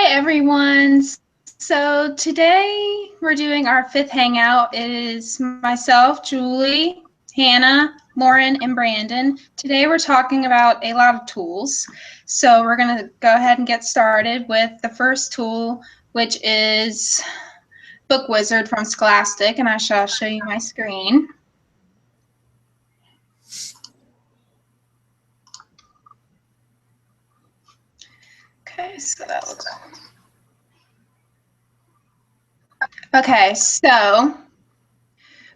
everyone. So today we're doing our fifth hangout. It is myself, Julie, Hannah, Lauren, and Brandon. Today we're talking about a lot of tools. So we're going to go ahead and get started with the first tool, which is Book Wizard from Scholastic, and I shall show you my screen. Okay, so that looks okay, so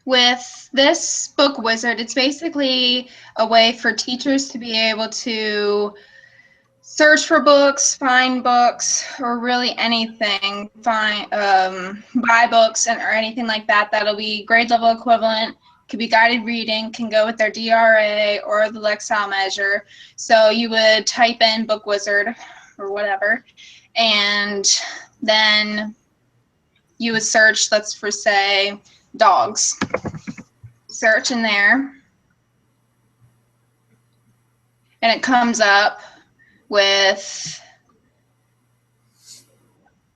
with this Book Wizard, it's basically a way for teachers to be able to search for books, find books, or really anything, buy books or anything like that. That'll be grade level equivalent, could be guided reading, can go with their DRA or the Lexile measure. So you would type in Book Wizard or whatever, and then you would search, let's for say, dogs. Search in there, and it comes up with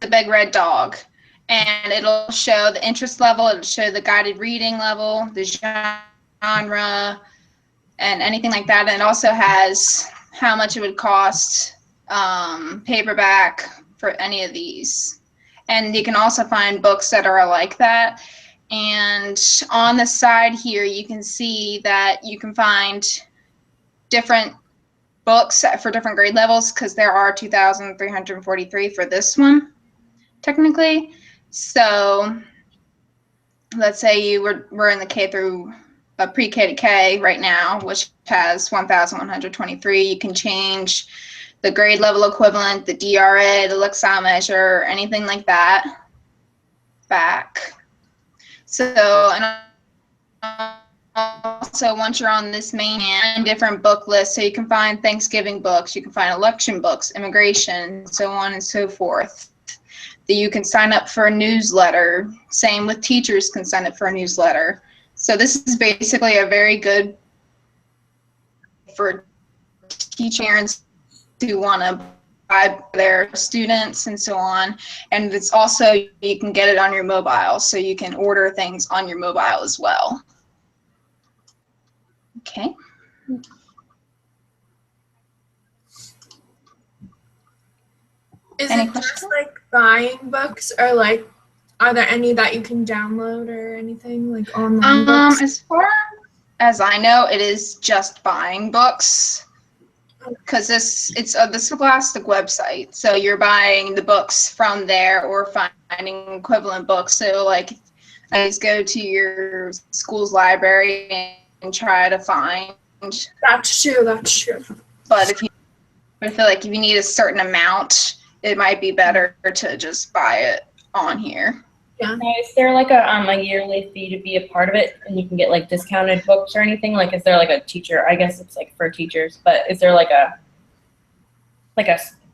the big red dog, and it'll show the interest level, it'll show the guided reading level, the genre, and anything like that. And it also has how much it would cost paperback for any of these. And you can also find books that are like that. And on the side here, you can see that you can find different books for different grade levels, because there are 2,343 for this one, technically. So let's say we're in the K through pre-K to K right now, which has 1,123. You can change the grade level equivalent, the DRA, the Lexile measure, anything like that back. So, and also once you're on this main different book list, so you can find Thanksgiving books, you can find election books, immigration, so on and so forth. That you can sign up for a newsletter. Same with teachers can sign up for a newsletter. So this is basically a very good for teachers who want to buy their students and so on. And it's also, you can get it on your mobile, so you can order things on your mobile as well. Okay. Is it just like buying books, or like are there any that you can download or anything, like online books? As far as I know, it is just buying books, because it's the Scholastic website, so you're buying the books from there or finding equivalent books. So like, I just go to your school's library and try to find. That's true. That's true. But I feel like if you need a certain amount, it might be better to just buy it on here. Yeah. Is there like a yearly fee to be a part of it, and you can get like discounted books or anything? Like, is there like a teacher? I guess it's like for teachers, but is there like a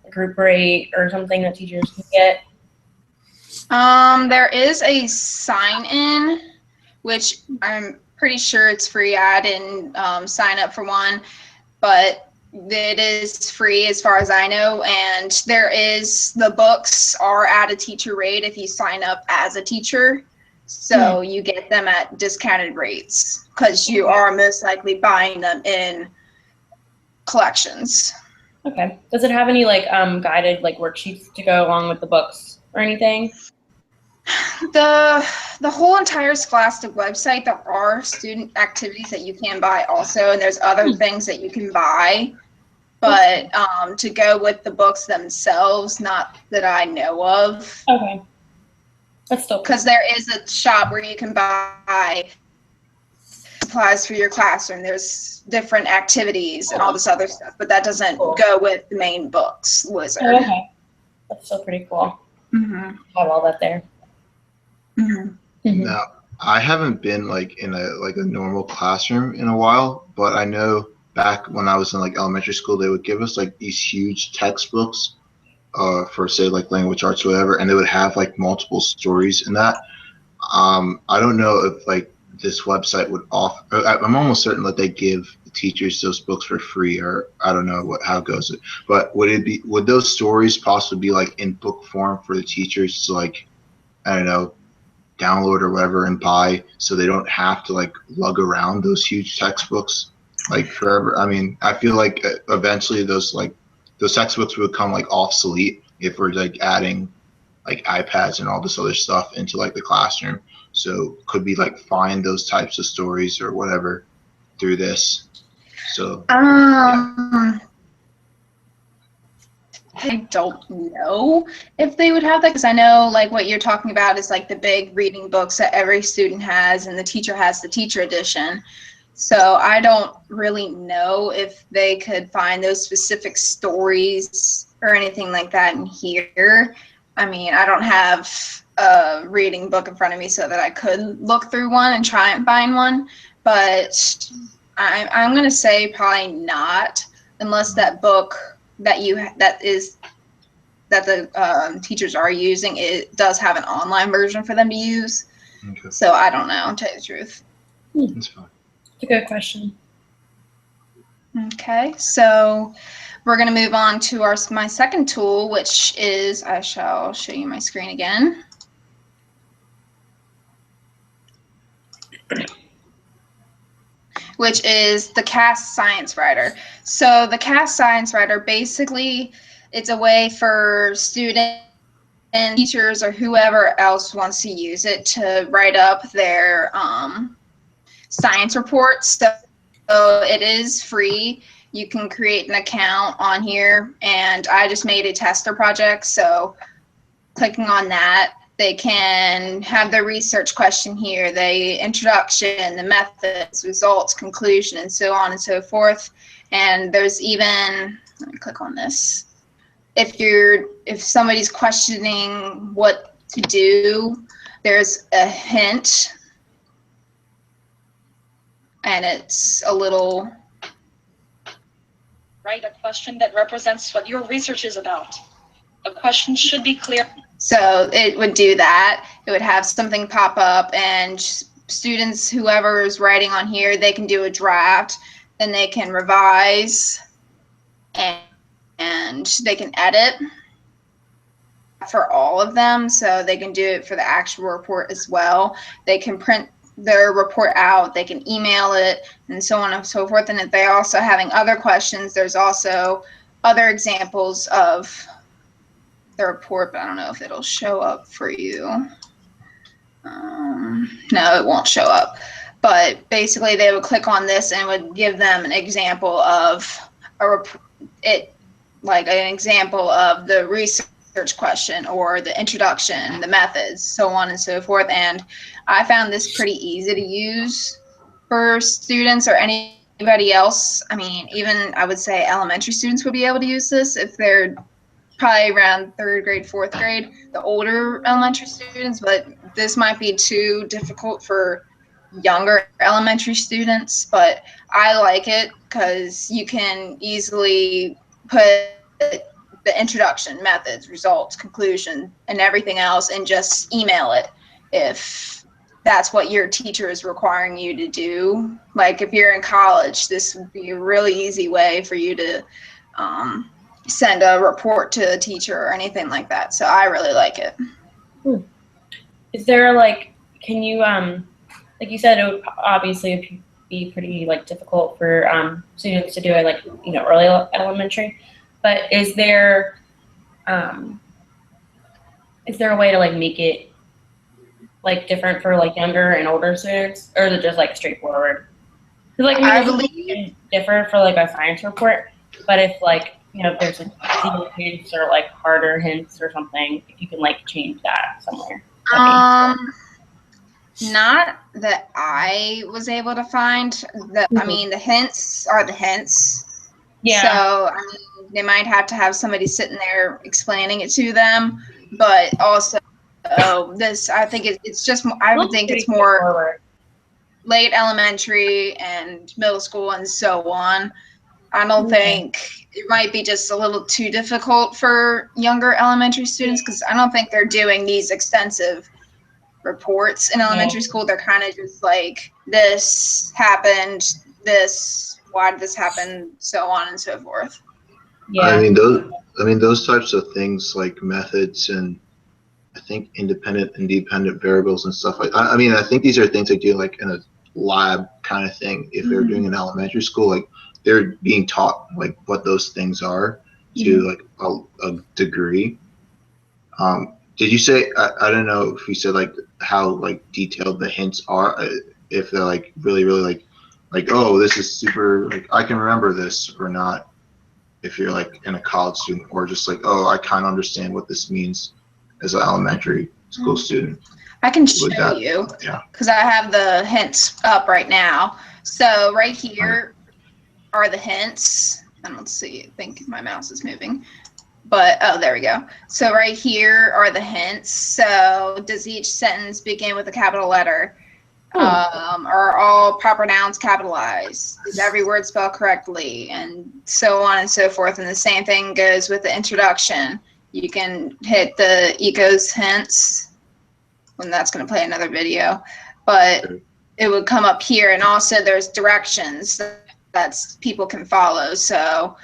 group rate or something that teachers can get? There is a sign-in, which I'm pretty sure it's free. I didn't sign up for one, but it is free as far as I know. And the books are at a teacher rate if you sign up as a teacher. So you get them at discounted rates, because you are most likely buying them in collections. Okay. Does it have any like guided like worksheets to go along with the books or anything? The whole entire Scholastic website, there are student activities that you can buy also, and there's other things that you can buy, but to go with the books themselves, not that I know of. Okay. That's still, because there is a shop where you can buy supplies for your classroom. There's different activities and all this other stuff, but that doesn't go with the main books wizard. Oh, okay. That's still pretty cool. Mm-hmm. Have all that there. Mm-hmm. Mm-hmm. Now, I haven't been like in a normal classroom in a while, but I know back when I was in like elementary school, they would give us like these huge textbooks for say like language arts or whatever, and they would have like multiple stories in that. I don't know if like this website would offer. I'm almost certain that they give the teachers those books for free, or I don't know how it goes. But would those stories possibly be like in book form for the teachers to like, I don't know, download or whatever and buy, so they don't have to like lug around those huge textbooks like forever? I mean, I feel like eventually those textbooks would become like obsolete if we're like adding like iPads and all this other stuff into like the classroom. So could we like find those types of stories or whatever through this? So yeah. I don't know if they would have that, because I know like what you're talking about is like the big reading books that every student has, and the teacher has the teacher edition. So I don't really know if they could find those specific stories or anything like that in here. I mean, I don't have a reading book in front of me so that I could look through one and try and find one, but I'm going to say probably not, unless that book that the teachers are using, it does have an online version for them to use. Okay. So I don't know, to tell you the truth. That's fine. It's a good question. Okay, so we're going to move on to my second tool, which is, I shall show you my screen again. Which is the CAST Science Writer. So the CAST Science Writer, basically, it's a way for students and teachers or whoever else wants to use it to write up their science reports. So it is free. You can create an account on here, and I just made a tester project. So clicking on that, they can have their research question here, the introduction, the methods, results, conclusion, and so on and so forth. And there's even, let me click on this. If somebody's questioning what to do, there's a hint, and it's a little. Write a question that represents what your research is about. A question should be clear. So it would do that. It would have something pop up, and students, whoever is writing on here, they can do a draft, then they can revise, and they can edit for all of them. So they can do it for the actual report as well. They can print their report out, they can email it, and so on and so forth. And if they're also having other questions, there's also other examples of the report, but I don't know if it'll show up for you. No, it won't show up. But basically, they would click on this and it would give them an example of like an example of the research question or the introduction, the methods, so on and so forth. And I found this pretty easy to use for students or anybody else. I mean, even I would say elementary students would be able to use this if they're probably around 3rd grade, 4th grade, the older elementary students, but this might be too difficult for younger elementary students. But I like it because you can easily put the introduction, methods, results, conclusion, and everything else, and just email it if that's what your teacher is requiring you to do. Like if you're in college, this would be a really easy way for you to send a report to a teacher or anything like that. So I really like it. Is there like, can you, like you said, it would obviously be pretty like difficult for students to do it like, you know, early elementary, but is there a way to like make it like different for like younger and older students, or is it just like straightforward? Because like I believe differ for like a science report, but if like, you know, if there's like easier hints or like harder hints or something, if you can like change that somewhere. Not that I was able to find. I mean, the hints are the hints. Yeah. So I mean, they might have to have somebody sitting there explaining it to them, but also this, I think it's just, I would think it's more late elementary and middle school and so on. I don't think it might be just a little too difficult for younger elementary students, because I don't think they're doing these extensive reports in elementary school. They're kind of just like, this happened, this why did this happen, so on and so forth. Yeah. I mean those types of things like methods and I think independent and dependent variables and stuff like. I mean, I think these are things they do like in a lab kind of thing. If they're doing in elementary school, like they're being taught like what those things are to like a degree. Did you say I don't know if you said like how like detailed the hints are, if they're like really like oh this is super like I can remember this or not, if you're like in a college student or just like oh I kind of understand what this means as an elementary school student. I can show you because I have the hints up right now. So right here are the hints, and let's see, I think my mouse is moving. But, oh, there we go. So right here are the hints. So does each sentence begin with a capital letter? Are all proper nouns capitalized? Is every word spelled correctly? And so on and so forth. And the same thing goes with the introduction. You can hit the Ecos hints, and that's going to play another video. But it would come up here. And also there's directions that people can follow. So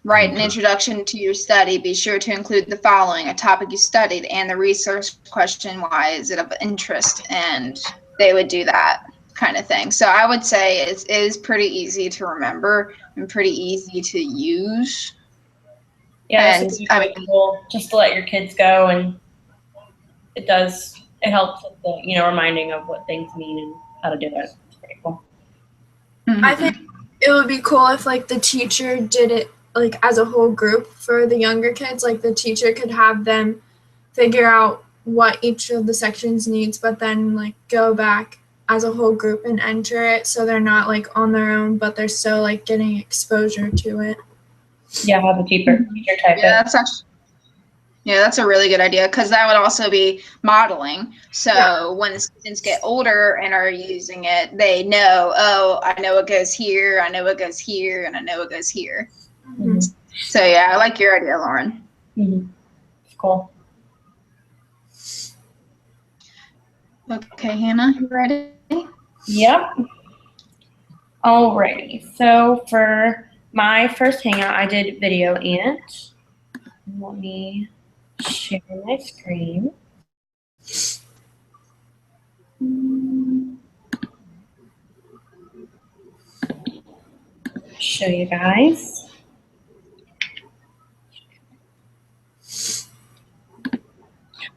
write an introduction to your study. Be sure to include the following: a topic you studied and the research question, why is it of interest? And they would do that kind of thing. So I would say it is pretty easy to remember and pretty easy to use. Yeah, and I mean, cool just to let your kids go, and it helps with the, reminding of what things mean and how to do it. It's pretty cool. I think it would be cool if like the teacher did it like as a whole group for the younger kids. Like the teacher could have them figure out what each of the sections needs, but then like go back as a whole group and enter it, so they're not like on their own, but they're still like getting exposure to it. Yeah, have a teacher type it. That's a really good idea, because that would also be modeling. So when the students get older and are using it, they know, oh, I know it goes here, I know it goes here, and I know it goes here. So yeah, I like your idea, Lauren. Cool. Okay, Hannah, you ready? Yep. Alrighty. So for my first Hangout, I did video and let me share my screen. Show you guys.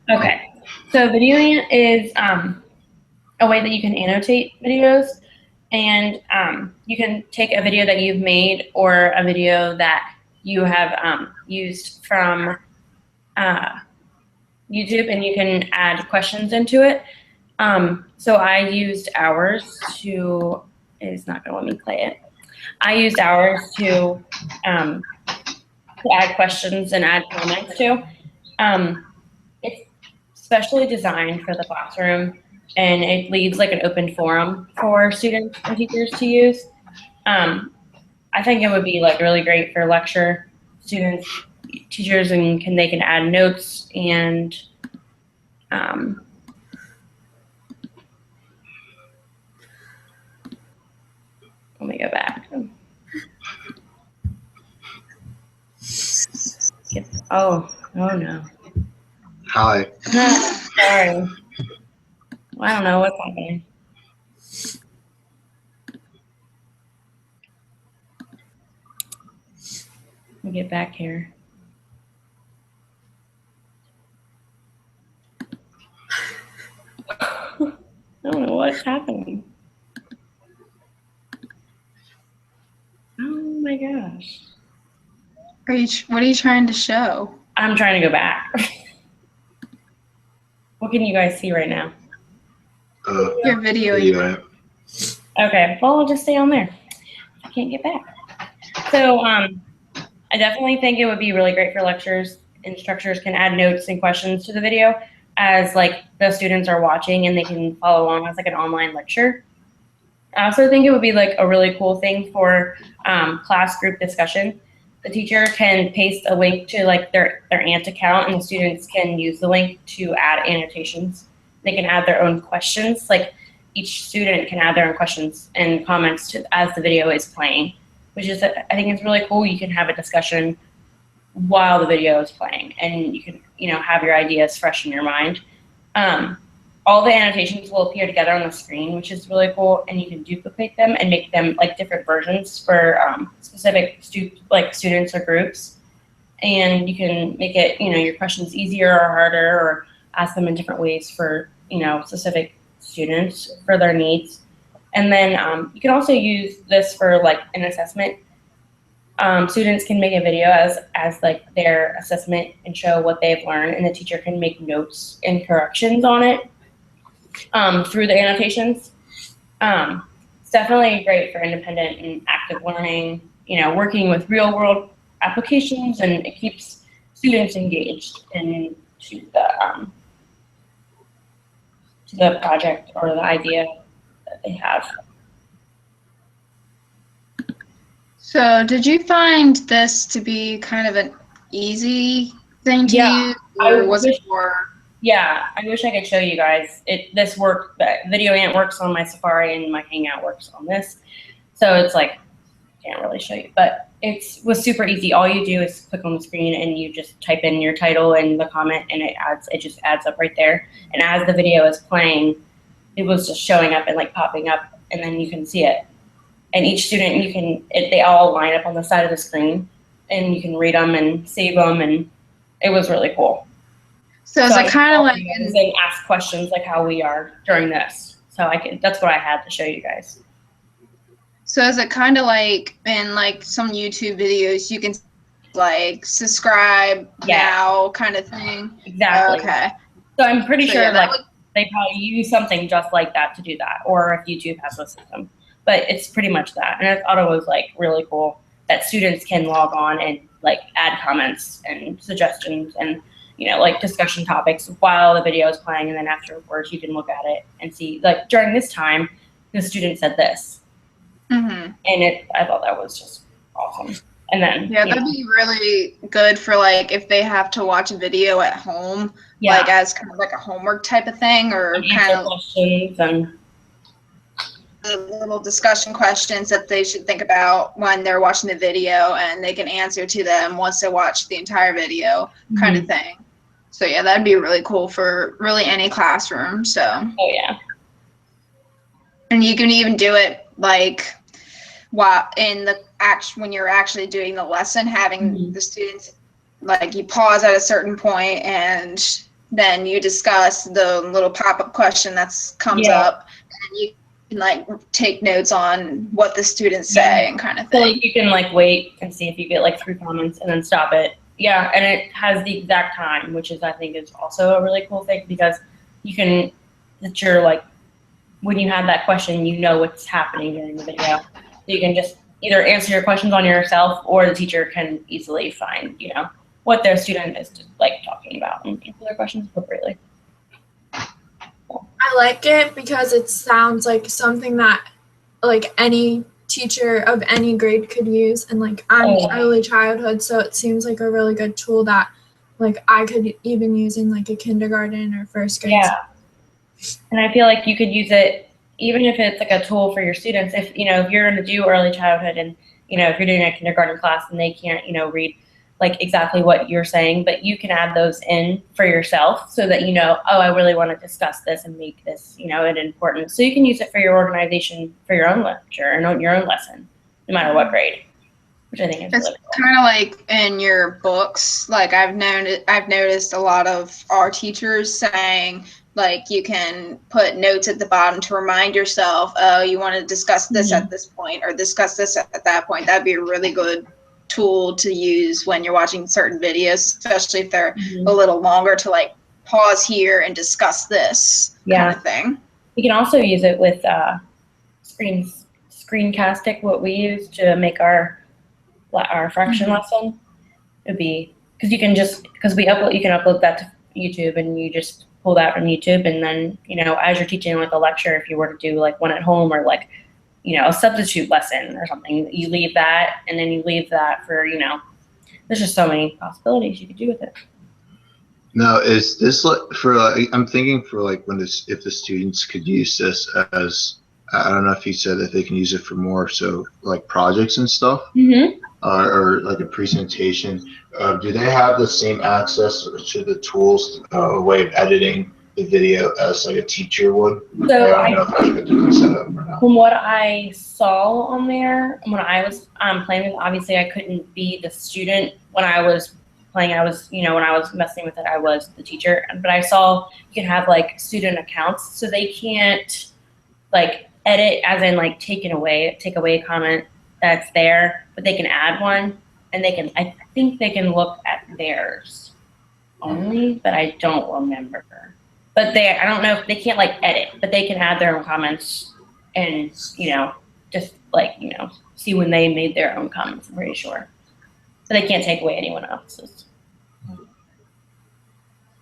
Okay. So videoing is a way that you can annotate videos, and you can take a video that you've made or a video that you have used from YouTube, and you can add questions into it. So I used ours to, it's not going to let me play it. I used ours to add questions and add comments to. It's specially designed for the classroom, and it leaves like an open forum for students and teachers to use. I think it would be like really great for lecture students, teachers, and they can add notes and let me go back. Oh no. Hi. Sorry. Well, I don't know what's happening. Let me get back here. I don't know what's happening. Oh my gosh. What are you trying to show? I'm trying to go back. What can you guys see right now? Your video. Okay, well, I'll just stay on there. I can't get back. So I definitely think it would be really great for lectures. Instructors can add notes and questions to the video as like the students are watching, and they can follow along as like an online lecture. I also think it would be like a really cool thing for class group discussion. The teacher can paste a link to like their Ant account, and the students can use the link to add annotations. They can add their own questions. Like each student can add their own questions and comments as the video is playing. which is, I think it's really cool. You can have a discussion while the video is playing, and you can, have your ideas fresh in your mind. All the annotations will appear together on the screen, which is really cool, and you can duplicate them and make them like different versions for specific students or groups. And you can make it, your questions easier or harder, or ask them in different ways for, specific students for their needs. And then you can also use this for like an assessment. Students can make a video as like their assessment and show what they've learned, and the teacher can make notes and corrections on it through the annotations. It's definitely great for independent and active learning, working with real world applications, and it keeps students engaged into the project or the idea that they have. So did you find this to be kind of an easy thing to use, or was it more? Yeah, I wish I could show you guys. This work, the Video Ant works on my Safari, and my Hangout works on this. So it's like, can't really show you, but it was super easy. All you do is click on the screen and you just type in your title and the comment, and it just adds up right there. And as the video is playing, it was just showing up and like popping up, and then you can see it. And each student, they all line up on the side of the screen, and you can read them and save them, and it was really cool. So is it kind of like and ask questions like how we are during this? So that's what I had to show you guys. So is it kind of like in like some YouTube videos, you can like subscribe now kind of thing? Exactly. Okay. So I'm pretty sure yeah, they probably use something just like that to do that, or if YouTube has a system. But it's pretty much that. And I thought it was like really cool that students can log on and like add comments and suggestions and like discussion topics while the video is playing, and then afterwards you can look at it and see like during this time the student said this. And I thought that was just awesome. And then that'd be really good for like if they have to watch a video at home, like as kind of like a homework type of thing, or kind of questions and little discussion questions that they should think about when they're watching the video, and they can answer to them once they watch the entire video kind of thing. So yeah, that'd be really cool for really any classroom. So and you can even do it like while in the when you're actually doing the lesson, having the students like you pause at a certain point and then you discuss the little pop-up question that's comes up, and you can like take notes on what the students say and kind of thing. So like you can like wait and see if you get like 3 comments and then stop it. Yeah, and it has the exact time, which is I think is also a really cool thing, because you can you're like when you have that question, what's happening during the video. So you can just either answer your questions on yourself, or the teacher can easily find, what their student is like talking about and answer their questions appropriately. I like it because it sounds like something that like any teacher of any grade could use, and like I'm early childhood, so it seems like a really good tool that like I could even use in like a kindergarten or first grade. Yeah. And I feel like you could use it even if it's like a tool for your students. If if you're going to do early childhood, and if you're doing a kindergarten class and they can't read like exactly what you're saying, but you can add those in for yourself so that I really want to discuss this and make this an important. So you can use it for your organization, for your own lecture and your own lesson, no matter what grade, which I think is it's really cool. Kind of like in your books. Like I've noticed a lot of our teachers saying like you can put notes at the bottom to remind yourself, oh, you want to discuss this at this point, or discuss this at that point. That'd be a really good tool to use when you're watching certain videos, especially if they're a little longer, to like pause here and discuss this kind of thing. You can also use it with screencasting, what we use to make our fraction lesson. It'd be because you can upload that to YouTube, and you just pull that from YouTube, and then as you're teaching like a lecture, if you were to do like one at home, or like a substitute lesson or something, you leave that, and then you leave that for there's just so many possibilities you could do with it. Now, is this like for I'm thinking for like if the students could use this as I don't know if he said that they can use it for more so like projects and stuff, or like a presentation. Do they have the same access to the tools, way of editing the video as like a teacher would? So I don't know if that's a good setup or not. from what I saw on there, when I was playing with, obviously I couldn't be the student when I was playing. I was, when I was messing with it, I was the teacher. But I saw you can have like student accounts, so they can't like edit, as in like take away a comment that's there, but they can add one, and they can. I think they can look at theirs only, but I don't remember. But I don't know if they can't like edit, but they can add their own comments and, just like, see when they made their own comments, I'm pretty sure. So they can't take away anyone else's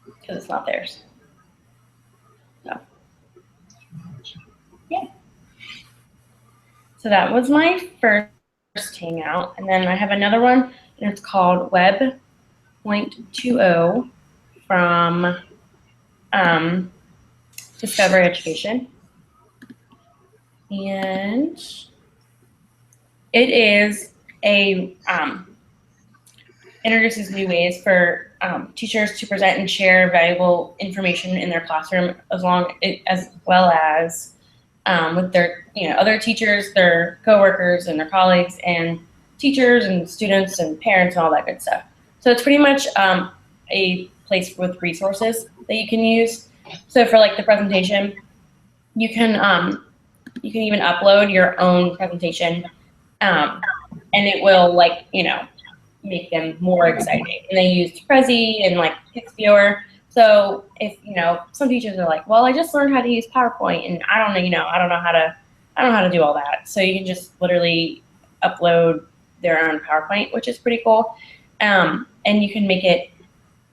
because it's not theirs. So, yeah. So that was my first Hangout. And then I have another one, and it's called Web 0.20 from Discovery Education. And it is introduces new ways for teachers to present and share valuable information in their classroom, as well as with their other teachers, their coworkers, and their colleagues, and teachers and students and parents and all that good stuff. So it's pretty much a place with resources that you can use. So for like the presentation, you can even upload your own presentation, and it will make them more exciting. And they use Prezi and like Pixviewer. So if some teachers are like, well, I just learned how to use PowerPoint and I don't know how to do all that. So you can just literally upload their own PowerPoint, which is pretty cool. And you can make it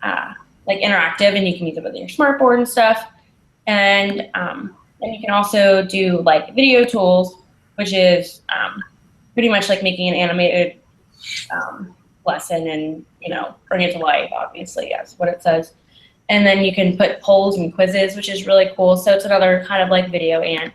like interactive, and you can use it with your smartboard and stuff. And you can also do like video tools, which is pretty much like making an animated lesson and bring it to life, obviously, as what it says. And then you can put polls and quizzes, which is really cool. So it's another kind of like video. And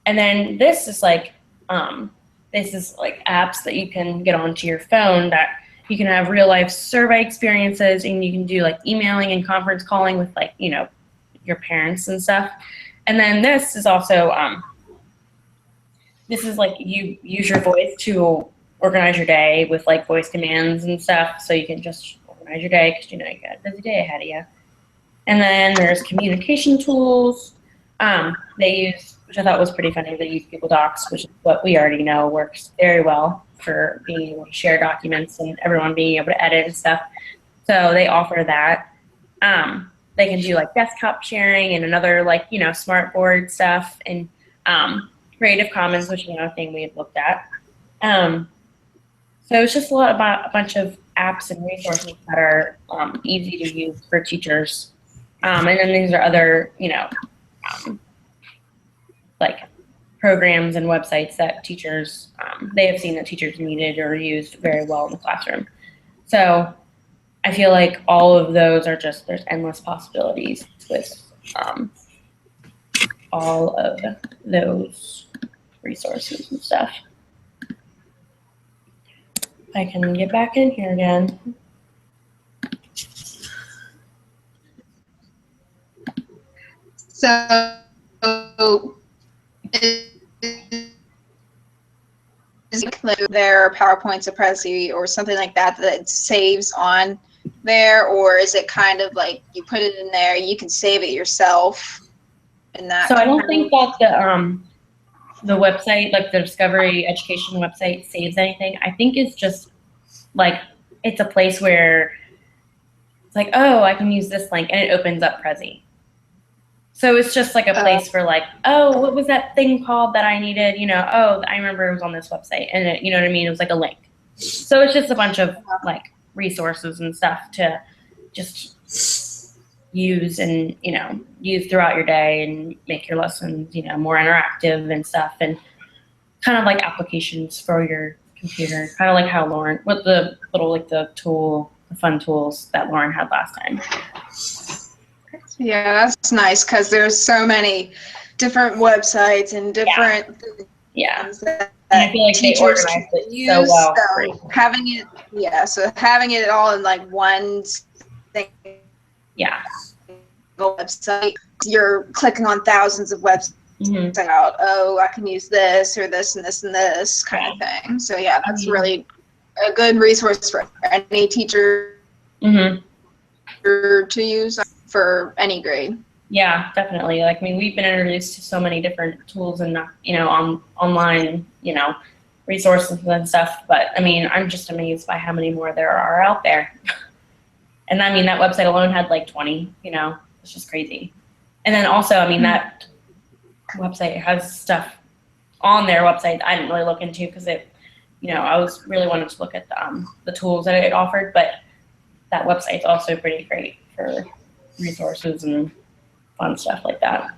then this is like apps that you can get onto your phone that you can have real life survey experiences, and you can do like emailing and conference calling with like, your parents and stuff. And then this is also, this is like you use your voice to organize your day with like voice commands and stuff. So you can just organize your day because you got a busy day ahead of you. And then there's communication tools. They use, which I thought was pretty funny, they use Google Docs, which is what we already know works very well for being able to share documents and everyone being able to edit and stuff. So they offer that. They can do like desktop sharing and another like, smartboard stuff, and Creative Commons, which is another thing we had looked at. So it's just a lot about a bunch of apps and resources that are easy to use for teachers. And then these are other, like programs and websites that teachers, they have seen that teachers needed or used very well in the classroom. So I feel like all of those are just, there's endless possibilities with all of those resources and stuff. I can get back in here again. So is their PowerPoints, a Prezi, or something like that that saves on there, or is it kind of like you put it in there, you can save it yourself? And that. So I don't think that the website, like the Discovery Education website, saves anything. I think it's just like it's a place where it's like, oh, I can use this link, and it opens up Prezi. So it's just like a place for like, oh, what was that thing called that I needed? Oh, I remember it was on this website, and it, you know what I mean? It was like a link. So it's just a bunch of like resources and stuff to just use and, use throughout your day and make your lessons, more interactive and stuff, and kind of like applications for your computer, kind of like how Lauren, with the little, like the fun tools that Lauren had last time. Yeah, that's nice because there's so many different websites and different Yeah. things that And I feel like they teachers organized can it use. so well. So having it all in like one single Yeah. website, you're clicking on thousands of websites Mhm. out. Oh, I can use this or this and this and this kind of thing. So yeah, that's really a good resource for any teacher Mhm. to use for any grade. Yeah, definitely. Like, I mean, we've been introduced to so many different tools and, online, resources and stuff. But I mean, I'm just amazed by how many more there are out there. And I mean, that website alone had like 20, it's just crazy. And then also, I mean, that website has stuff on their website I didn't really look into because I was really wanted to look at the tools that it offered, but that website's also pretty great for resources and fun stuff like that.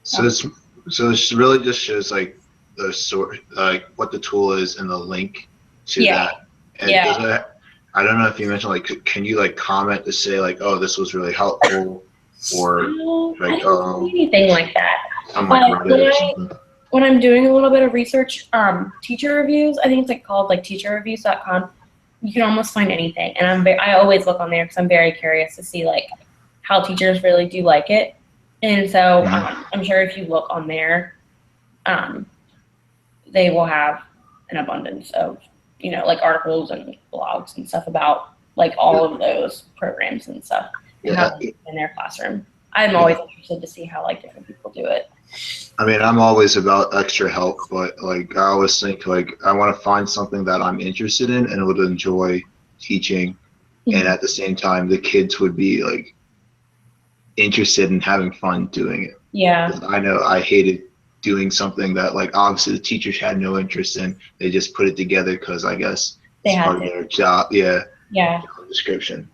So this really just shows like the sort, like what the tool is and the link to that. And Yeah. does it, I don't know if you mentioned like, can you like comment to say like, oh, this was really helpful, or I like, don't see anything like that. on like But Reddit or something? when I'm doing a little bit of research, teacher reviews, I think it's like called like teacherreviews.com. You can almost find anything, and I always look on there because I'm very curious to see like how teachers really do like it. And so I'm sure if you look on there, they will have an abundance of like articles and blogs and stuff about like all of those programs and stuff and how they do it in their classroom. I'm always interested to see how like different people do it. I mean, I'm always about extra help, but like I always think like I want to find something that I'm interested in and would enjoy teaching, and at the same time the kids would be like interested in having fun doing it. Yeah. 'Cause I know I hated doing something that like obviously the teachers had no interest in. They just put it together because I guess They it's had part to. of their job. Yeah. Yeah. Job description.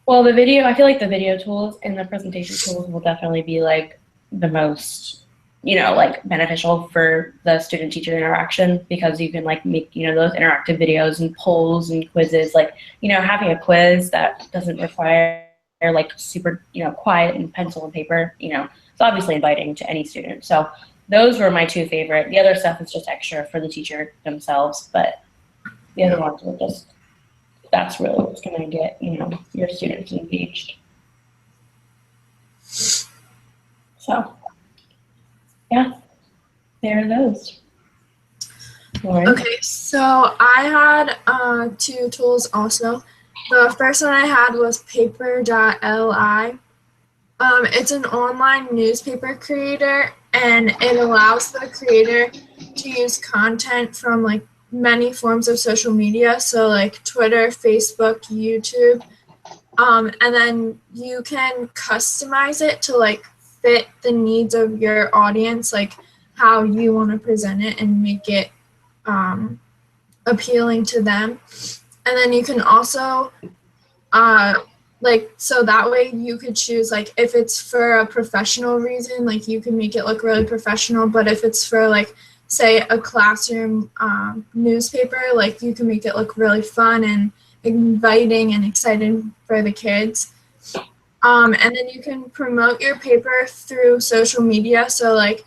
Well, I feel like the video tools and the presentation tools will definitely be like the most, like beneficial for the student teacher interaction because you can like make, those interactive videos and polls and quizzes, like, having a quiz that doesn't require like super, quiet and pencil and paper, it's obviously inviting to any student. So those were my two favorite. The other stuff is just extra for the teacher themselves, but the other ones were just, that's really what's going to get, your students engaged. So, yeah, there are those. Lauren? Okay, so I had two tools also. The first one I had was paper.li. It's an online newspaper creator, and it allows the creator to use content from like many forms of social media, so like Twitter, Facebook, YouTube, and then you can customize it to like fit the needs of your audience, like how you want to present it and make it appealing to them. And then you can also so that way you could choose like if it's for a professional reason, like you can make it look really professional, but if it's for like say a classroom newspaper, like you can make it look really fun and inviting and exciting for the kids. And then you can promote your paper through social media. So like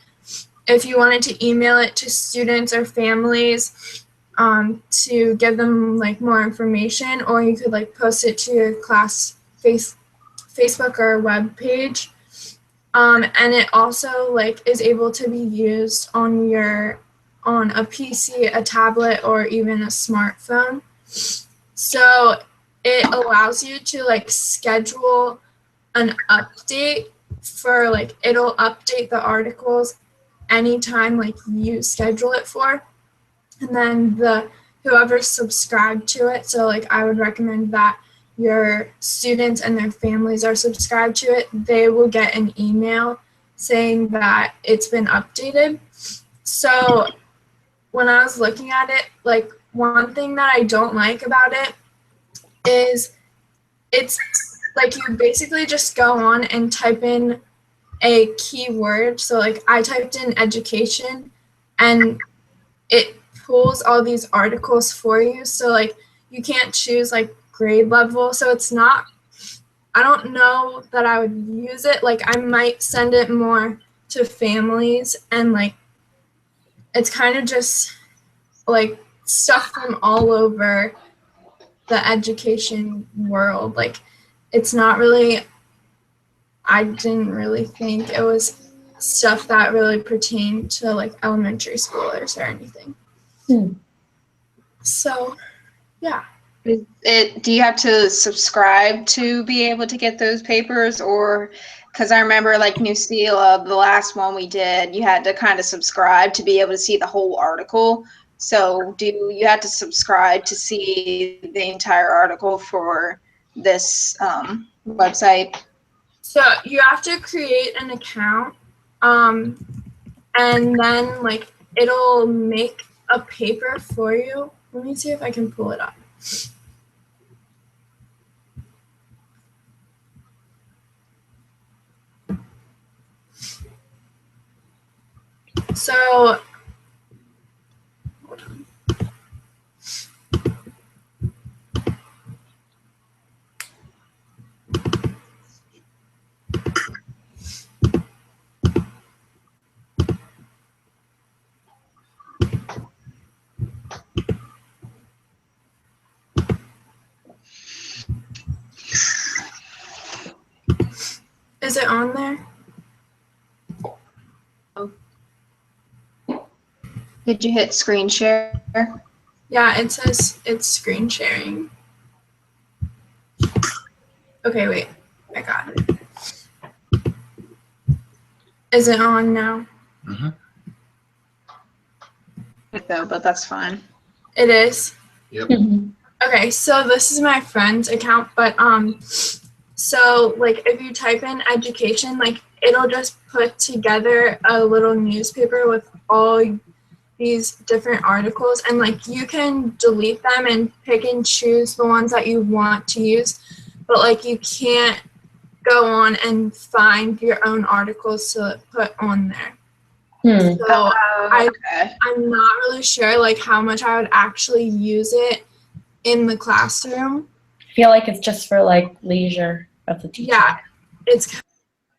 if you wanted to email it to students or families to give them like more information, or you could like post it to your class Facebook or web page. And it also like is able to be used on a PC, a tablet, or even a smartphone. So it allows you to like schedule an update for like it'll update the articles anytime like you schedule it for. And then whoever subscribed to it, so like I would recommend that your students and their families are subscribed to it, they will get an email saying that it's been updated. So when I was looking at it, like one thing that I don't like about it is it's like you basically just go on and type in a keyword. So like I typed in education and it pulls all these articles for you. So like you can't choose like grade level. So it's not I don't know that I would use it. Like, I might send it more to families, and like it's kind of just like stuff from all over the education world. Like, it's not really, I didn't really think it was stuff that really pertained to like elementary schoolers or anything. So, yeah. Do you have to subscribe to be able to get those papers, or because I remember like New Stila, the last one we did, you had to kind of subscribe to be able to see the whole article. So do you have to subscribe to see the entire article for this website? So you have to create an account, and then like it'll make a paper for you. Let me see if I can pull it up. So, hold on. Is it on there? Did you hit screen share? Yeah, it says it's screen sharing. Okay, wait. I got it. Is it on now? Mm-hmm. Though, but that's fine. It is. Yep. Okay, so this is my friend's account, but so like if you type in education, like it'll just put together a little newspaper with all these different articles, and like you can delete them and pick and choose the ones that you want to use, but like you can't go on and find your own articles to put on there. So Okay. I'm not really sure like how much I would actually use it in the classroom. I feel like it's just for like leisure of the teacher. Yeah, it's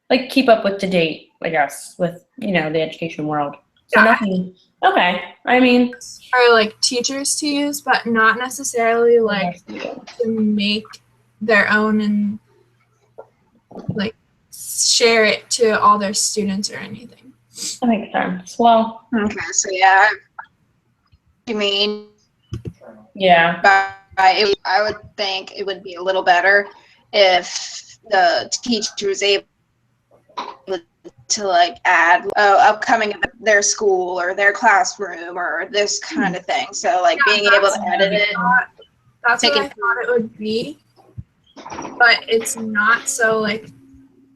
Like keep up with to date, I guess, with the education world. So Yeah. nothing. Okay. I mean, for like teachers to use, but not necessarily like to make their own and like share it to all their students or anything. that makes sense. Well, Okay. So yeah, you mean yeah. I would think it would be a little better if the teacher was able to like add upcoming of their school or their classroom or this kind of thing. So like being able to edit it. That's what I thought it would be, but it's not. So like,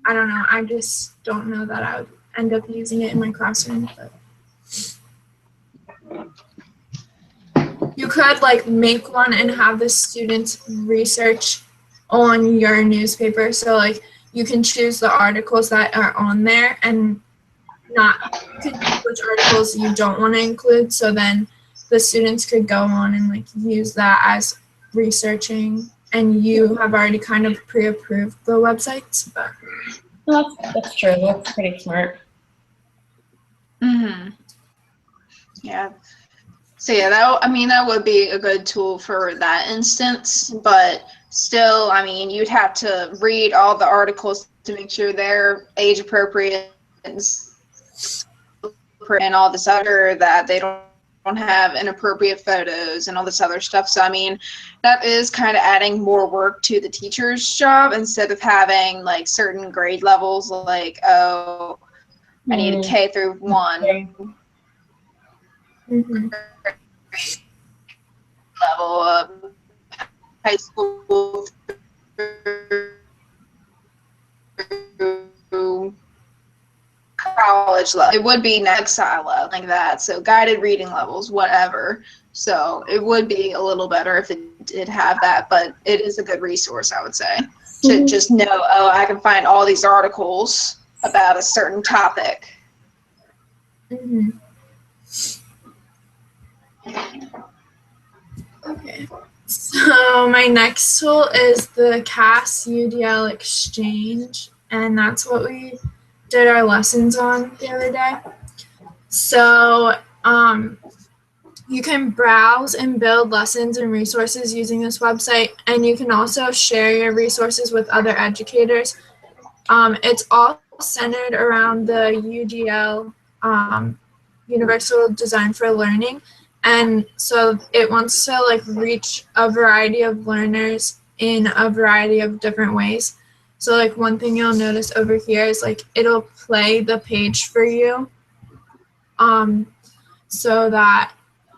I don't know. I just don't know that I would end up using it in my classroom. But you could like make one and have the students research on your newspaper. So like you can choose the articles that are on there and not you can choose which articles you don't want to include. So then the students could go on and like use that as researching, and you have already kind of pre-approved the websites. But Well, that's true. That's pretty smart. Mm-hmm. Yeah. So yeah, that would be a good tool for that instance, but still, I mean, you'd have to read all the articles to make sure they're age appropriate and all this other that they don't have inappropriate photos and all this other stuff. So I mean, that is kind of adding more work to the teacher's job instead of having like certain grade levels, like I need a K through 1 level of high school through college level. It would be next silo like that. So guided reading levels, whatever. So it would be a little better if it did have that, but it is a good resource, I would say, to just know, I can find all these articles about a certain topic. Okay. So my next tool is the CAS UDL Exchange, and that's what we did our lessons on the other day. So you can browse and build lessons and resources using this website, and you can also share your resources with other educators. It's all centered around the UDL, Universal Design for Learning, and so it wants to like reach a variety of learners in a variety of different ways. So like one thing you'll notice over here is like it'll play the page for you, so that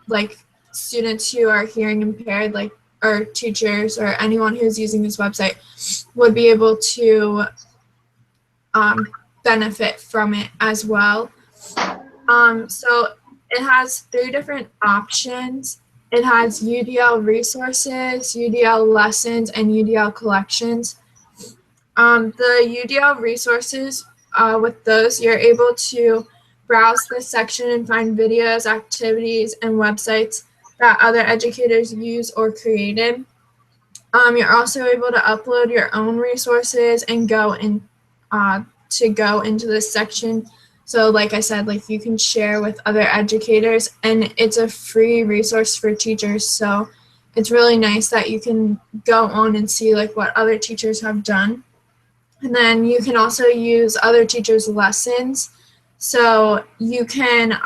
like students who are hearing impaired, like, or teachers or anyone who's using this website would be able to benefit from it as well. So it has 3 different options. It has UDL resources, UDL lessons, and UDL collections. The UDL resources, with those, you're able to browse this section and find videos, activities, and websites that other educators use or created. You're also able to upload your own resources and go into this section. So like I said, like you can share with other educators, and it's a free resource for teachers. So it's really nice that you can go on and see like what other teachers have done. And then you can also use other teachers' lessons. So you can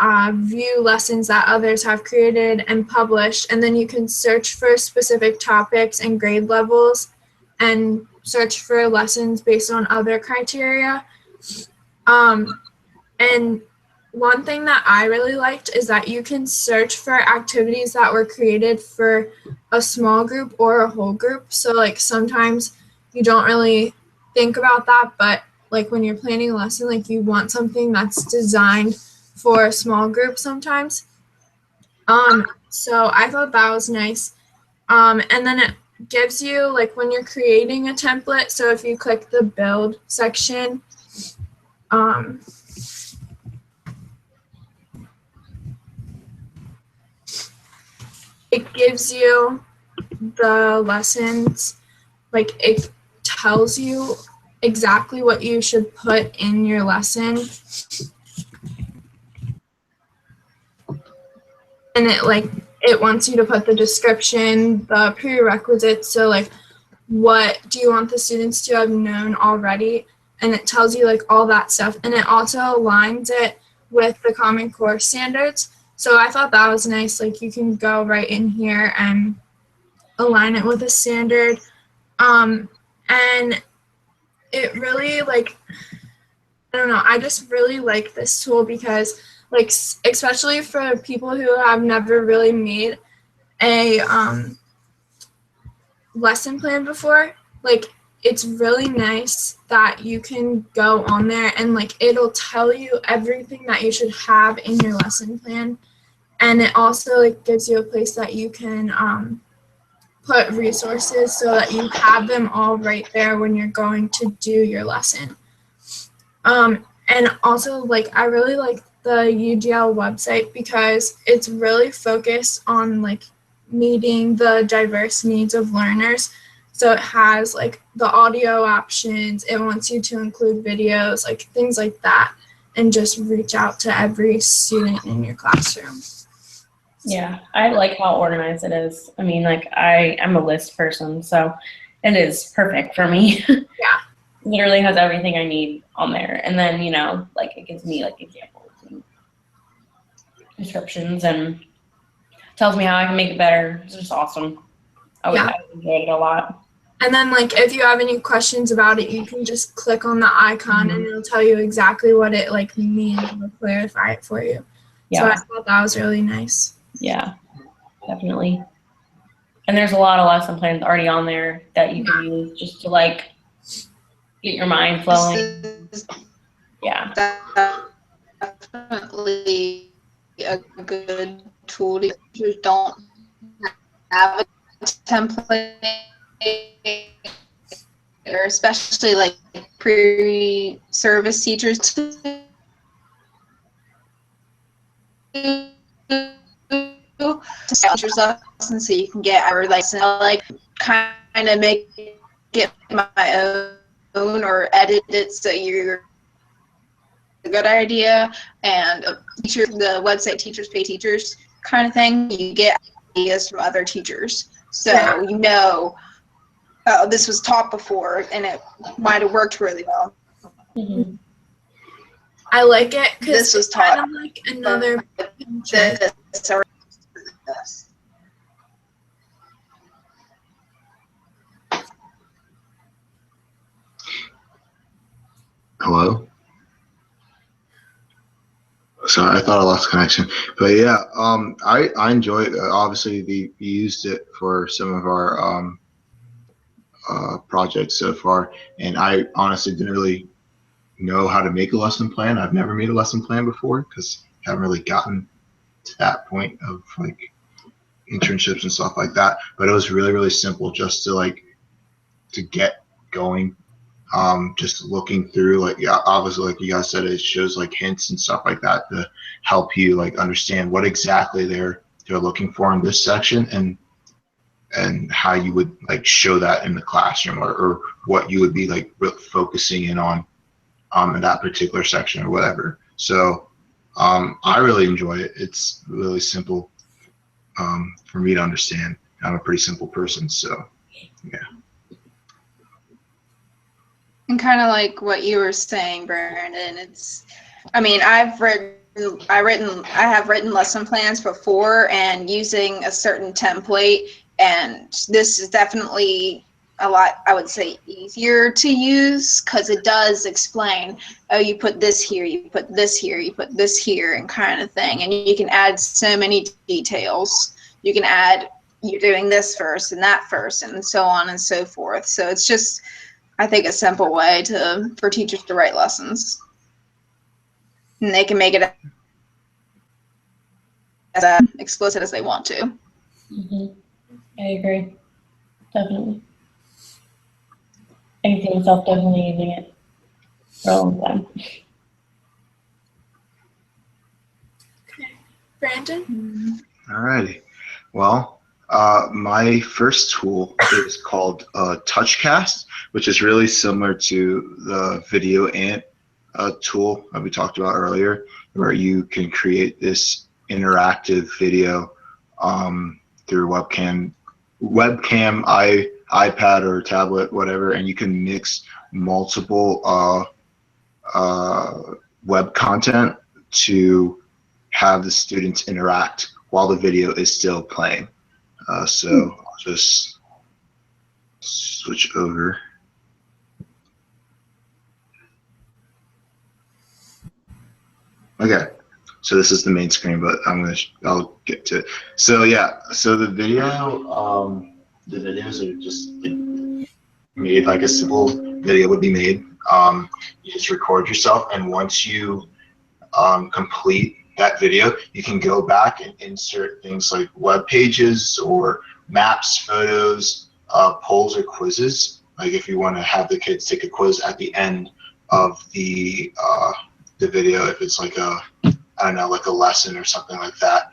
view lessons that others have created and published, and then you can search for specific topics and grade levels and search for lessons based on other criteria. And one thing that I really liked is that you can search for activities that were created for a small group or a whole group. So like sometimes you don't really think about that, but like when you're planning a lesson, like you want something that's designed for a small group sometimes. So I thought that was nice. And then it gives you like when you're creating a template. So if you click the build section, it gives you the lessons, like it tells you exactly what you should put in your lesson. And it wants you to put the description, the prerequisites, so like what do you want the students to have known already, and it tells you like all that stuff, and it also aligns it with the Common Core standards. So I thought that was nice, like you can go right in here and align it with a standard. And it really like, I don't know, I just really like this tool because like especially for people who have never really made a lesson plan before, like it's really nice that you can go on there and like it'll tell you everything that you should have in your lesson plan, and it also like gives you a place that you can put resources so that you have them all right there when you're going to do your lesson. And also like I really like the UGL website because it's really focused on like meeting the diverse needs of learners. So it has like the audio options, it wants you to include videos, like things like that, and just reach out to every student in your classroom. Yeah, I like how organized it is. I mean, like I'm a list person, so it is perfect for me. Yeah. Literally has everything I need on there. And then, you know, like it gives me like examples and descriptions and tells me how I can make it better. It's just awesome. I enjoyed it a lot. And then like if you have any questions about it, you can just click on the icon and it'll tell you exactly what it like means and clarify it for you. Yeah. So I thought that was really nice. Yeah, definitely. And there's a lot of lesson plans already on there that you can use just to like get your mind flowing. Yeah. Definitely a good tool. Teachers don't have a template, or especially like pre-service teachers teacher's lesson, so you can get our lesson, like kind of make it my own or edit it so you're a good idea. And the website Teachers Pay Teachers kind of thing, you get ideas from other teachers, so you know, oh, this was taught before and it might have worked really well. Mm-hmm. I like it because This was it's kind taught of like another picture. this or this. Hello? Sorry, I thought I lost connection. But yeah, I enjoy it. Obviously, we used it for some of our projects so far, and I honestly didn't really know how to make a lesson plan. I've never made a lesson plan before because I haven't really gotten to that point of like internships and stuff like that. But it was really, really simple just to get going. Just looking through, like, yeah, obviously, like you guys said, it shows like hints and stuff like that to help you like understand what exactly they're looking for in this section, and how you would like show that in the classroom, or what you would be like focusing in on in that particular section or whatever. So I really enjoy it. It's really simple for me to understand. I'm a pretty simple person, so yeah. And kind of like what you were saying, Brandon, I mean, I have written lesson plans before and using a certain template, and this is definitely a lot, I would say, easier to use because it does explain, oh, you put this here, you put this here, you put this here, and kind of thing. And you can add so many details. You can add, you're doing this first and that first, and so on and so forth. So it's just, I think, a simple way for teachers to write lessons. And they can make it as explicit as they want to. Mm-hmm. I agree. Definitely. I can see myself definitely using it for a long time. Brandon? Alrighty. Well, my first tool is called TouchCast, which is really similar to the Video Ant tool that we talked about earlier, where you can create this interactive video through webcam, iPad or tablet, whatever, and you can mix multiple web content to have the students interact while the video is still playing. So I'll just switch over. Okay, so this is the main screen, but I'll get to it. So yeah, so the videos are just made like a simple video would be made. You just record yourself, and once you complete that video, you can go back and insert things like web pages or maps, photos, polls, or quizzes. Like if you want to have the kids take a quiz at the end of the video, if it's like I don't know, like a lesson or something like that,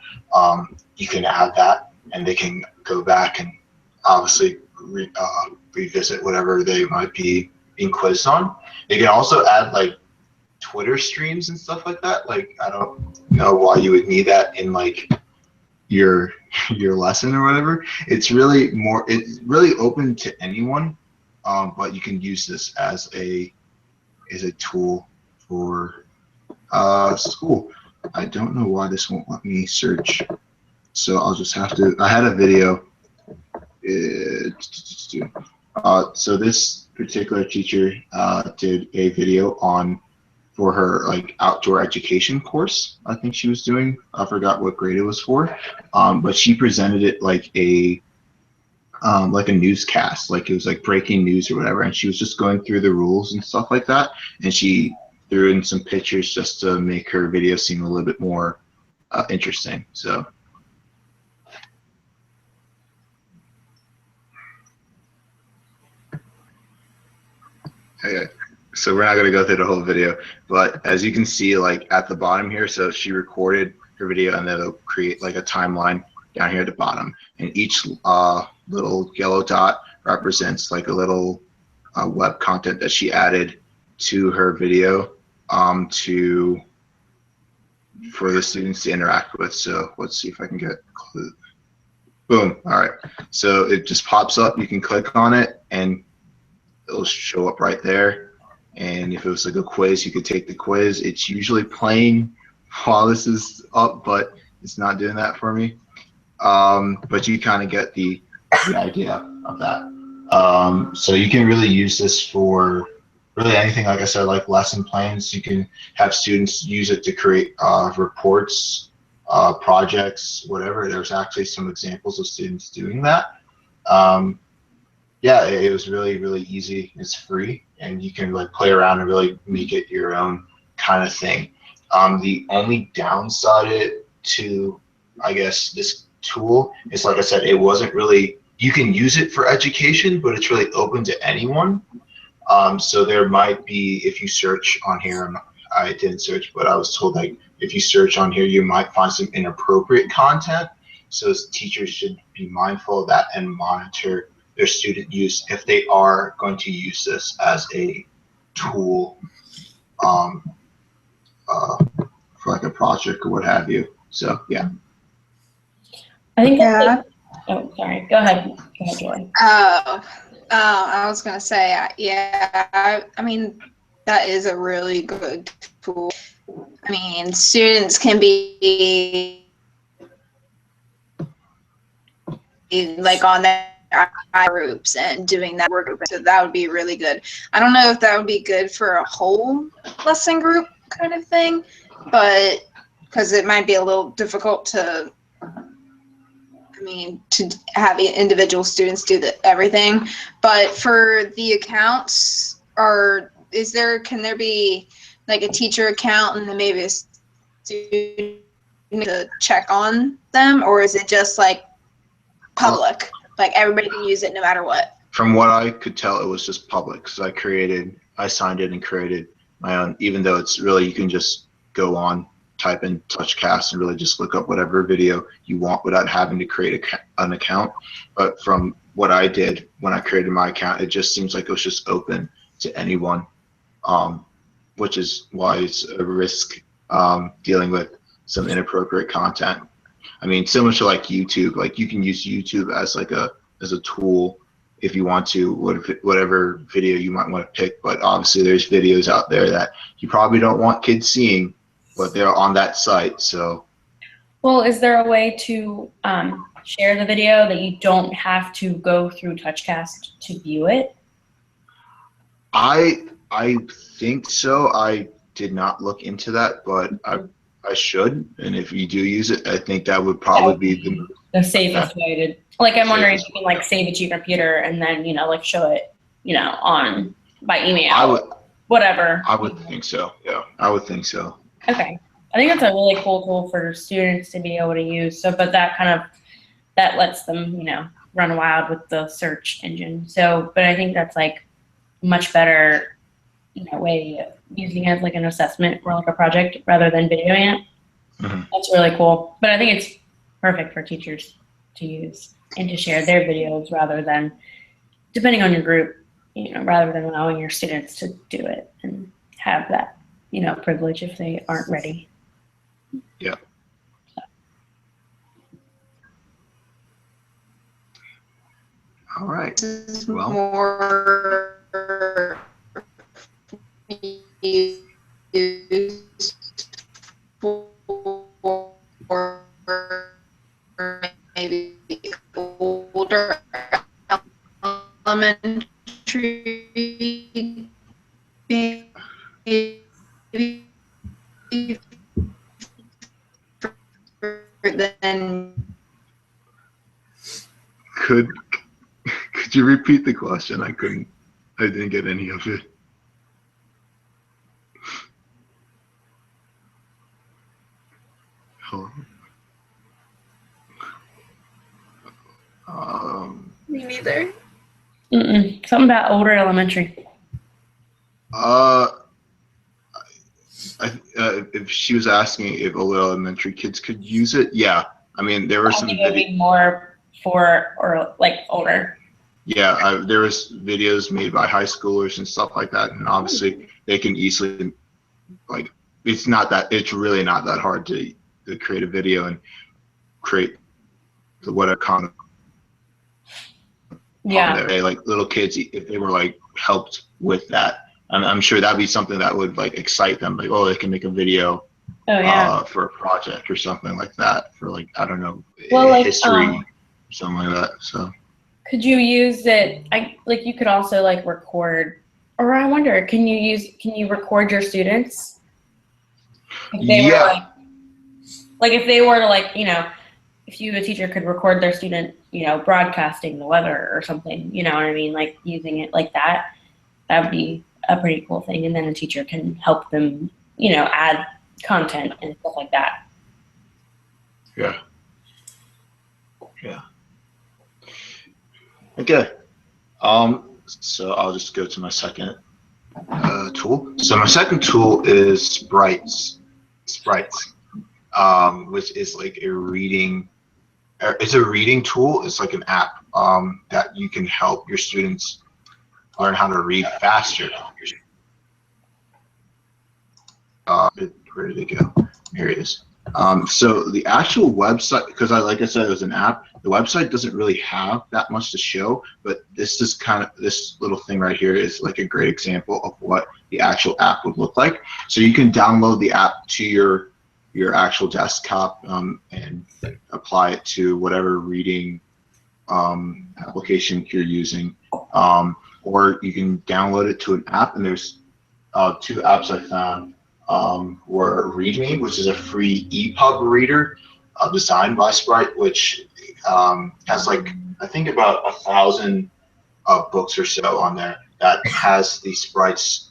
you can add that, and they can go back and obviously revisit whatever they might be being quizzed on. They can also add like Twitter streams and stuff like that. Like I don't know why you would need that in like your lesson or whatever. It's really open to anyone, but you can use this as a tool for school. I don't know why this won't let me search, so I'll just have to. I had a video. So this particular teacher did a video for her like outdoor education course. I think she was doing. I forgot what grade it was for, but she presented it like a newscast, like it was like breaking news or whatever, and she was just going through the rules and stuff like that, and she threw in some pictures just to make her video seem a little bit more interesting. So. Okay. So we're not going to go through the whole video, but as you can see, like at the bottom here, so she recorded her video and then it'll create like a timeline down here at the bottom, and each little yellow dot represents like a little web content that she added to her video for the students to interact with. So let's see if I can get boom. All right, so it just pops up. You can click on it and it'll show up right there. And if it was like a quiz, you could take the quiz. It's usually playing while this is up, but it's not doing that for me. But you kind of get the idea of that. So you can really use this for really anything, like I said, like lesson plans. You can have students use it to create reports, projects, whatever. There's actually some examples of students doing that. Yeah, it was really, really easy. It's free, and you can like play around and really make it your own kind of thing. The only downside to, I guess, this tool is, like I said, it wasn't really, you can use it for education, but it's really open to anyone. So there might be, if you search on here, I didn't search, but I was told like if you search on here, you might find some inappropriate content. So teachers should be mindful of that and monitor their student use if they are going to use this as a tool for like a project or what have you. So yeah. I think that's Yeah. like, oh, sorry. Go ahead, Joy. I was gonna say, yeah. I mean, that is a really good tool. I mean, students can be like on their groups and doing that work, so that would be really good. I don't know if that would be good for a whole lesson group kind of thing, but because it might be a little difficult to, I mean, to have individual students do everything. But for the accounts, can there be like a teacher account and then maybe a student to check on them, or is it just like public? Like everybody can use it no matter what? From what I could tell, it was just public because I signed it and created my own, even though it's really, you can just go on, type in TouchCast and really just look up whatever video you want without having to create an account. But from what I did when I created my account, it just seems like it was just open to anyone, which is why it's a risk dealing with some inappropriate content. I mean, similar to like YouTube, like you can use YouTube as like as a tool if you want to, whatever video you might want to pick. But obviously there's videos out there that you probably don't want kids seeing, but they're on that site. So, well, is there a way to share the video that you don't have to go through TouchCast to view it? I think so. I did not look into that, but I should. And if you do use it, I think that would probably be the safest way to, like, I'm wondering if you can like save it to your computer and then, like show it, on by email, whatever. I would think so. Yeah, I would think so. Okay. I think that's a really cool tool for students to be able to use. So, but that lets them, run wild with the search engine. So, but I think that's like much better, way of using it as like an assessment or like a project rather than videoing it. Mm-hmm. That's really cool. But I think it's perfect for teachers to use and to share their videos rather than, depending on your group, rather than allowing your students to do it and have that, privilege if they aren't ready. Yeah. All right. Well, more used for maybe older elementary then could you repeat the question? I didn't get any of it. Me neither. Something about older elementary. If she was asking if older elementary kids could use it, yeah, I mean, there were I some think it would be more for or like older. Yeah, there was videos made by high schoolers and stuff like that, and obviously they can easily like it's really not that hard to create a video and create whatever content on there. Like little kids, if they were like helped with that, I'm sure that'd be something that would like excite them. Like, oh, they can make a video for a project or something like that for like, I don't know, history, something like that. So could you use it? You could also like record, or I wonder, can you record your students? If they were like if they were to like, you know, if you, a teacher, could record their student, you know, broadcasting the weather or something, you know what I mean? Like using it like that, that would be a pretty cool thing. And then the teacher can help them, you know, add content and stuff like that. Yeah. Yeah. Okay. So I'll just go to my second tool. So my second tool is Sprites, which is like a reading. It's a reading tool. It's like an app that you can help your students learn how to read faster. Where did it go? Here it is. So the actual website, because like I said, it was an app. The website doesn't really have that much to show, but this little thing right here is like a great example of what the actual app would look like. So you can download the app to your actual desktop and apply it to whatever reading application you're using, or you can download it to an app. And there's two apps I found. Were ReadMe, which is a free EPUB reader designed by Sprite, which has like, I think about 1,000 books or so on there that has the Sprites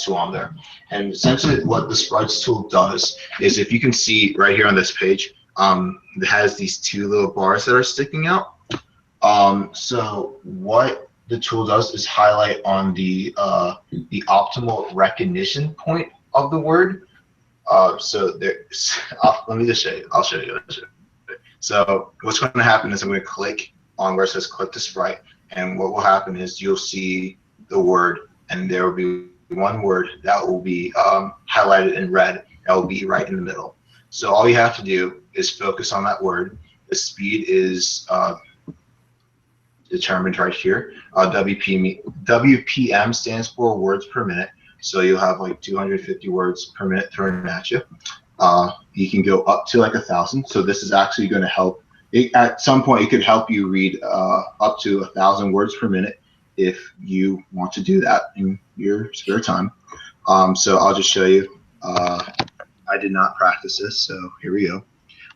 tool on there. And essentially what the Sprites tool does is, if you can see right here on this page, it has these two little bars that are sticking out. So what the tool does is highlight on the optimal recognition point of the word. So there's, let me just show you. I'll show you. So what's going to happen is I'm going to click on where it says click to Sprite, and what will happen is you'll see the word, and there will be one word that will be highlighted in red. That will be right in the middle. So all you have to do is focus on that word. The speed is determined right here. WPM stands for words per minute. So you'll have like 250 words per minute thrown at you. You can go up to like 1,000. So this is actually going to help. At some point, it could help you read up to 1,000 words per minute if you want to do that in your spare time. So I'll just show you. I did not practice this, so here we go.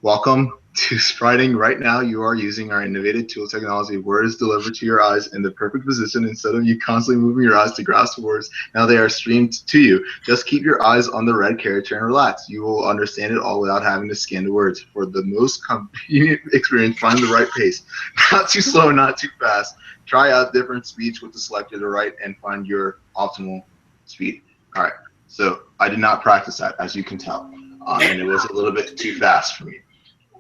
Welcome to Spriting. Right now, you are using our innovative tool technology. Words delivered to your eyes in the perfect position instead of you constantly moving your eyes to grasp the words. Now they are streamed to you. Just keep your eyes on the red character and relax. You will understand it all without having to scan the words. For the most convenient experience, find the right pace. Not too slow, not too fast. Try out different speeds with the selector to right and find your optimal speed. All right. So I did not practice that, as you can tell, and it was a little bit too fast for me.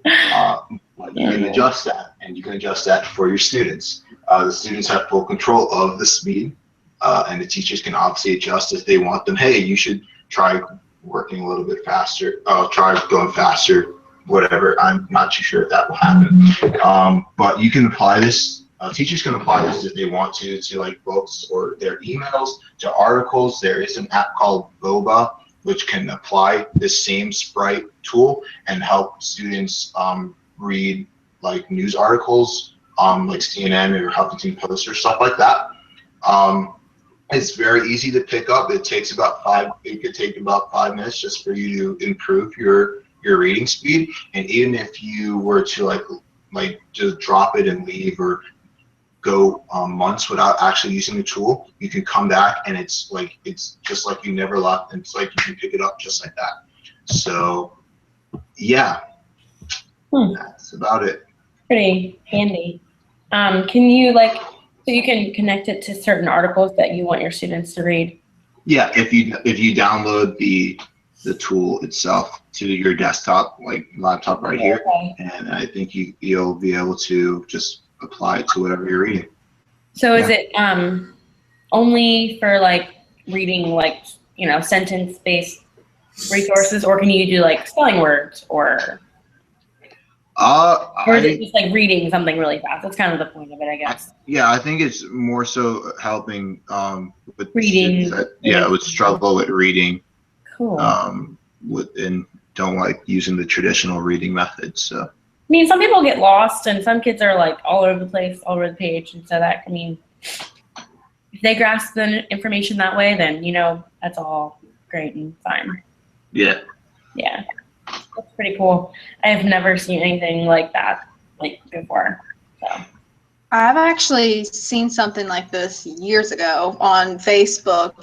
But you can adjust that, and you can adjust that for your students. The students have full control of the speed, and the teachers can obviously adjust if they want them. Hey, you should try working a little bit faster. Try going faster, whatever. I'm not too sure if that will happen. But you can apply this. Teachers can apply this if they want to like books or their emails, to articles. There is an app called Boba, which can apply this same Sprite tool and help students read like news articles, like CNN or Huffington Post or stuff like that. It's very easy to pick up. It takes about it could take about 5 minutes just for you to improve your reading speed. And even if you were to like just drop it and leave, or go months without actually using the tool, you can come back and it's just like you never left. And it's like you can pick it up just like that. So yeah, that's about it. Pretty handy. Can you so you can connect it to certain articles that you want your students to read? Yeah, if you download the the tool itself to your desktop, like laptop right here, Okay. and I think you'll be able to just apply it to whatever you're reading. So is it only for like reading like, you know, sentence-based resources, or can you do like spelling words or is it just like reading something really fast? That's kind of the point of it, I guess. Yeah, I think it's more so helping with Reading. students that would struggle with reading, Cool. and don't like using the traditional reading methods. So I mean, some people get lost, and some kids are like all over the place, all over the page, and so that, I mean, if they grasp the information that way, then, you know, that's all great and fine. yeah. Yeah, that's pretty cool. I've never seen anything like that like before. So I've actually seen something like this years ago on Facebook.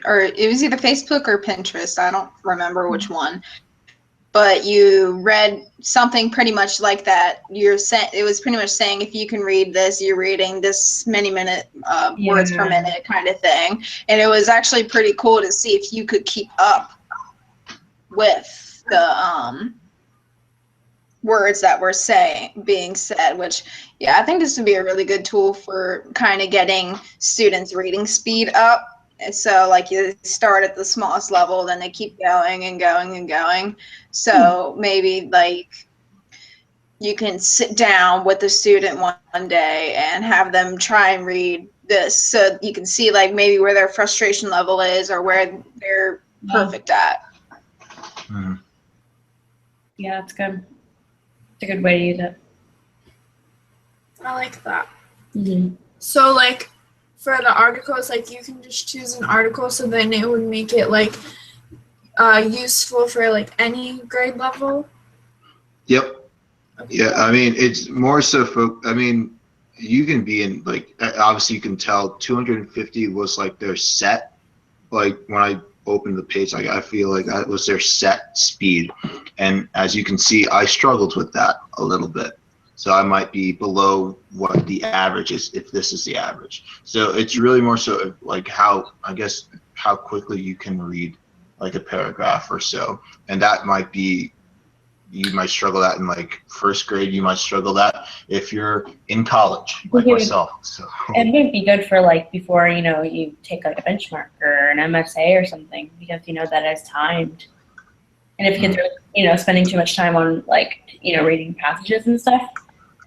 Or it was either Facebook or Pinterest. I don't remember which one. But you read something pretty much like that. It was pretty much saying if you can read this, you're reading this many words per minute kind of thing. And it was actually pretty cool to see if you could keep up with the words that were being said, which, yeah, I think this would be a really good tool for kind of getting students' reading speed up. So like you start at the smallest level, then they keep going and going and going. So maybe like you can sit down with the student one day and have them try and read this, so you can see like maybe where their frustration level is or where they're perfect at. Mm-hmm. yeah, that's good. It's a good way to use it. I like that. Mm-hmm. So like for the articles, like you can just choose an article, so then it would make it like useful for like any grade level. Yep. Yeah, I mean, it's more so for, I mean, you can be in, like, obviously you can tell 250 was like their set. Like when I opened the page, like I feel like that was their set speed. And as you can see, I struggled with that a little bit. So I might be below what the average is, if this is the average. So it's really more so like how quickly you can read like a paragraph or so. And that might be, you might struggle that in like first grade, you might struggle that if you're in college, like myself. So it would be good for like before, you know, you take like a benchmark or an MSA or something, because you know that is timed. And if kids are, you know, spending too much time on like, you know, reading passages and stuff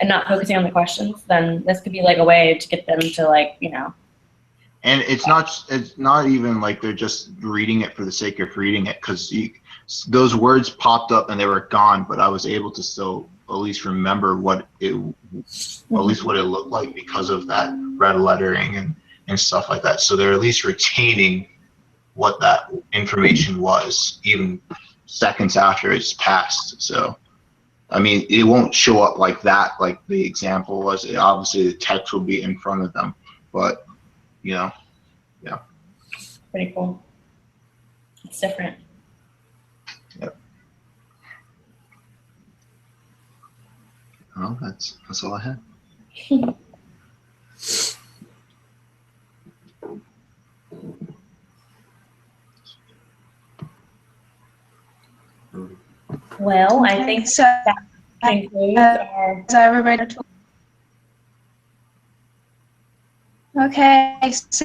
and not focusing on the questions, then this could be like a way to get them to like, you know. And it's not even like they're just reading it for the sake of reading it, because those words popped up and they were gone, but I was able to still at least remember at least what it looked like because of that red lettering and stuff like that. So they're at least retaining what that information was, even seconds after it's passed. So, I mean, it won't show up like that, like the example was. Obviously, the text will be in front of them, but you know, yeah. Pretty cool. It's different. Yep. Well, that's all I had. Well, I think so. that concludes our. Is everybody? Okay, so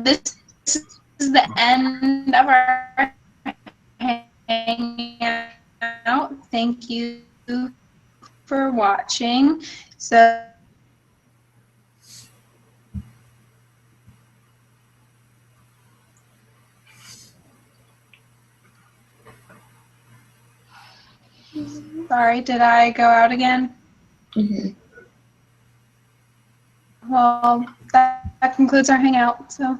this is the end of our hangout. Thank you for watching. So. Sorry, did I go out again? Mm-hmm. Well, that concludes our hangout, so.